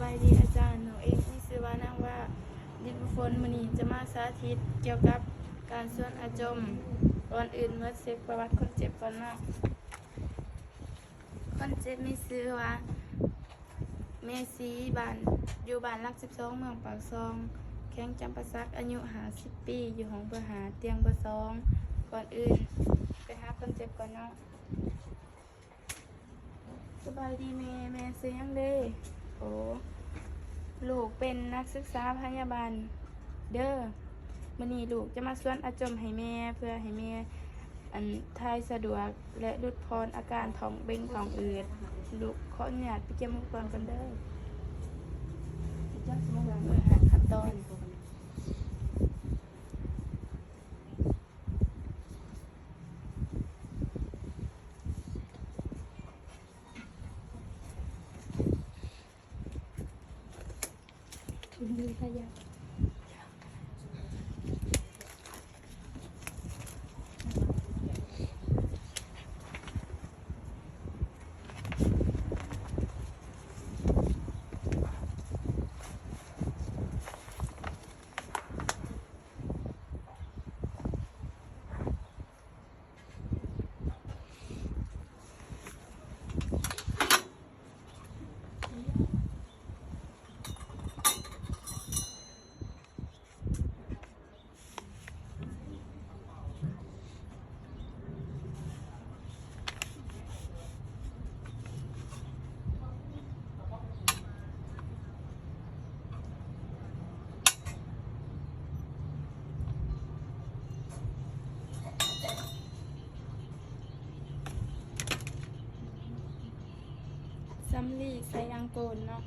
บายดีอาจารย์หนูเองมีชื่อว่านางว่าดิบฝนมื้อนี้จะมาสาธิตเกี่ยวกับการสวนอาจมก่อนอื่นมาเช็คประวัติคนเจ็บก่อนเนาะคนเจ็บมีชื่อว่าเมซีบ้านอยู่บ้านหลัก12เมืองปากซองแข้งจำปาสักอายุ50 ปีอยู่ห้องเบอร์หาเตียงเบอร์2ก่อนอื่นไปหาคนเจ็บก่อนเนาะสบายดีแม่ซื้อยังเด้โอ้ลูกเป็นนักศึกษาพยาบาลเด้อมื้อนี้ลูกจะมาสวนอาจมให้แม่เพื่อให้แม่ทายสะดวกและลดพรอาการท้องเบ่งท้องอืดลูกขออนุญาตไปเก็บอุปกรณ์กันเด้อขั้นตอนถุงมือขยะซัมลี่ใส่อังโกนเนาะ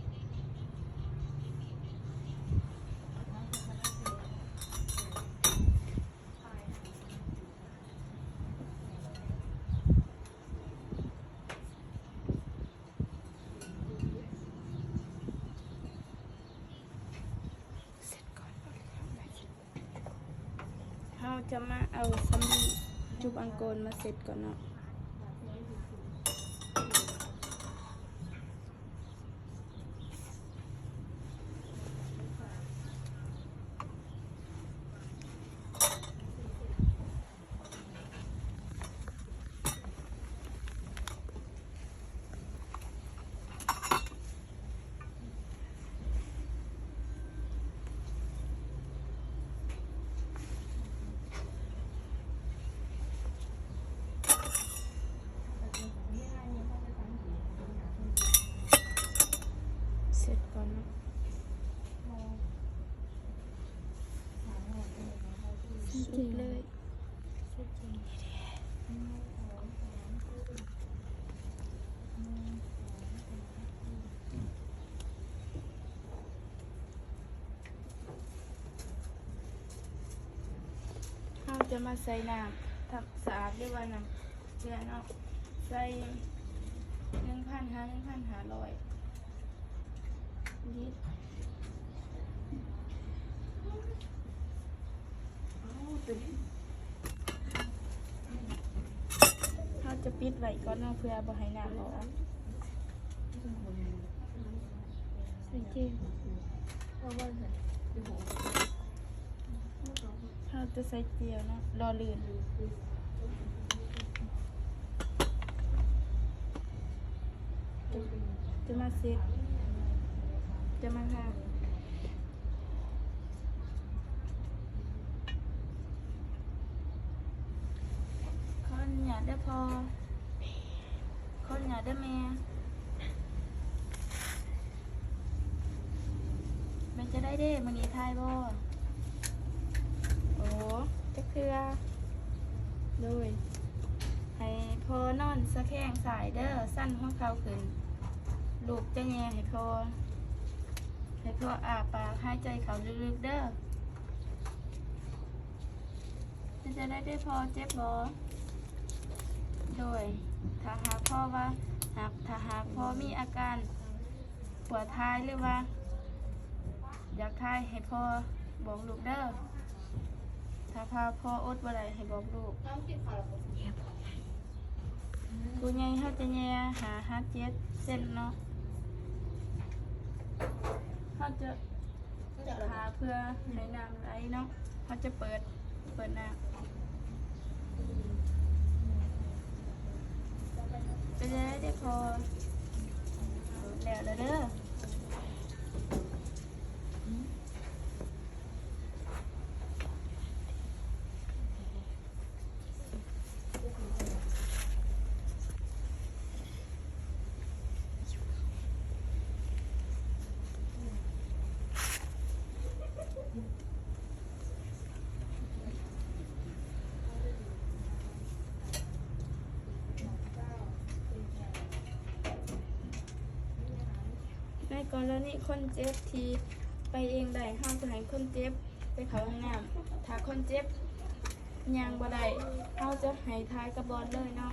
เราจะมาเอาซัมลี่จุบอังโกนมาเสร็จก่อนเนาะเสร็จก่อนเนาะสุดเลยเราจะมาใส่น้ำทำสะอาดด้วยว่าน้ำเชื่อเนาะใส่1,500ลิตรเราจะปิดไว้ก่อนเนาะเพื่อบ่ให้น้ำออกใส่เจลเราจะใส่เจลเนาะรอลื่นจะมาเซ็ตจะมาค่ะคนอยากได้พอคนอยากได้แม่มันจะได้เด้มันนี้ทายบ่โอ้จะเครือโดยให้พอนอนสะแข้งสายเด้อสั้นหัวเข่าขึ้นลูกจะแย่ให้พออาปากหายใจเขาลึกๆเด้อจะได้พอเจ็บบ่โดยถ้าหากพ่อว่าถ้าหากพ่อมีอาการปวดท้ายหรือว่าอยากทายให้พ่อบอกลูกเด้อถ้าพาพ่ออดบ่ได้ให้บอกลูกกูใหญ่เขาจะแย่หา7 เส้นเนาะ เขาจะพาเพื่อให้น้ำไหลเนาะเขาจะเปิดน้ำจะได้พอแล้วเด้อในกรณีคนเจ็บที่ไปเองได้ห้ามจะให้คนเจ็บไปเข้าห้องน้ำถ้าคนเจ็บยังบ่ได้เขาจะให้ทายกระบอนเลยเนาะ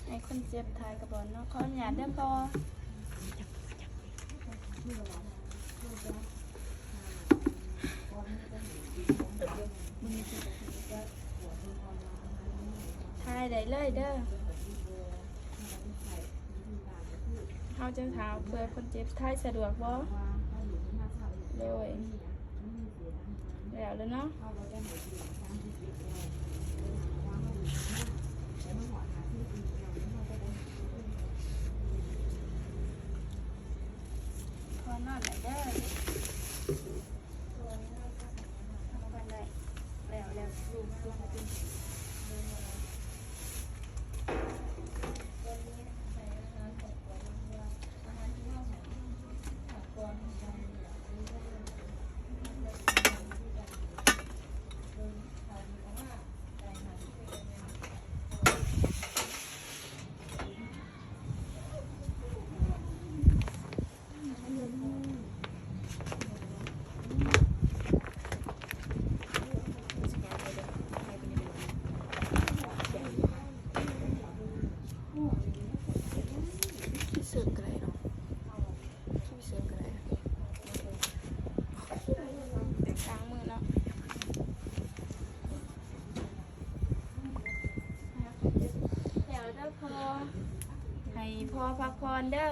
ให้คนเจ็บทายกระบอนเนาะเขาหยาดเด้อพอทายได้เลยเด้อเขาจะถามเพื่อคนเจ็บทายสะดวกบ่เลยแล้วเนาะพอนอนได้เด้อเอาไปเลยแล้วลูกมาเป็นเสิร์ฟกันเลยเนาะเสิร์ฟกันเลยแต่กลางมือเนาะแล้วเด้อพอให้พอพักผ่อนเด้อ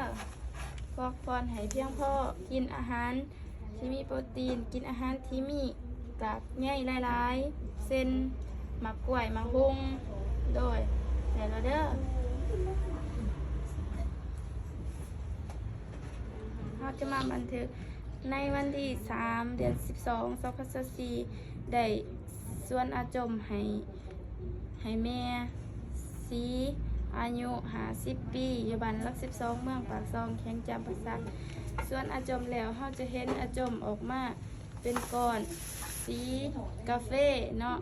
พักผ่อนให้เพียงพอกินอาหารที่มีโปรตีนกินอาหารที่มีกากใยหลายๆเส้นหมักกล้วยหมักฮุงโดยแล้วเด้อเราจะมาบันทึกในวันที่3 เดือน 12 2024ได้ส่วนอาจมให้แม่สีอายุ50 ปีอยู่บ้านหลัก12 เมืองปากซองแข้งจำปาสักส่วนอาจมแล้วเราจะเห็นอาจมออกมาเป็นก้อนสีกาแฟเนาะ